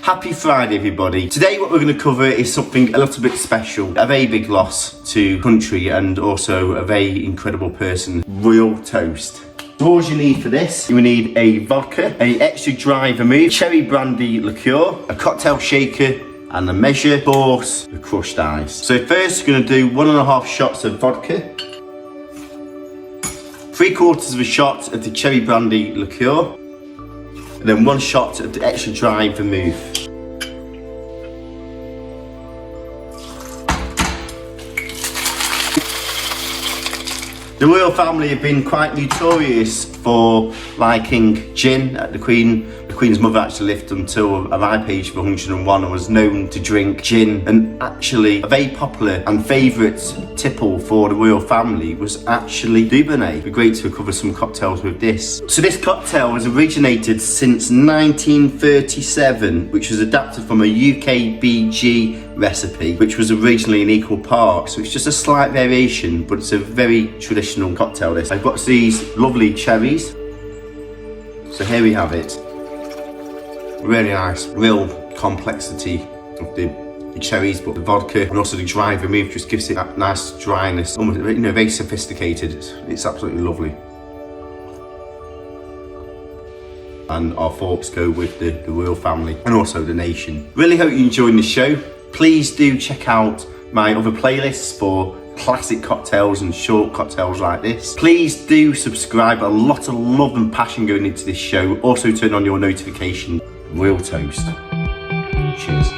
Happy Friday, everybody. Today what we're going to cover is something a little bit special, a very big loss to country and also a very incredible person, Royal Toast. So all you need for this, you need a vodka, a extra dry vermouth, cherry brandy liqueur, a cocktail shaker, and a measure for the crushed ice. So first we're going to do 1.5 shots of vodka, 3/4 of a shot of the cherry brandy liqueur, and then 1 shot of the extra dry vermouth. The royal family have been quite notorious for liking gin. The Queen's mother actually lived until a ripe age of 101 and was known to drink gin. And actually, a very popular and favourite tipple for the royal family was actually Dubonnet. It'd be great to cover some cocktails with this. So this cocktail has originated since 1937, which was adapted from a UKBG recipe, which was originally an equal part. So it's just a slight variation, but it's a very traditional cocktail this. I've got these lovely cherries. So here we have it. Really nice, real complexity of the cherries, but the vodka and also the dry vermouth just gives it that nice dryness, almost, very sophisticated. It's absolutely lovely. And our thoughts go with the royal family and also the nation. Really hope you enjoyed the show. Please do check out my other playlists for classic cocktails and short cocktails like this. Please do subscribe. A lot of love and passion going into this show. Also turn on your notification. Royal Toast. Cheers.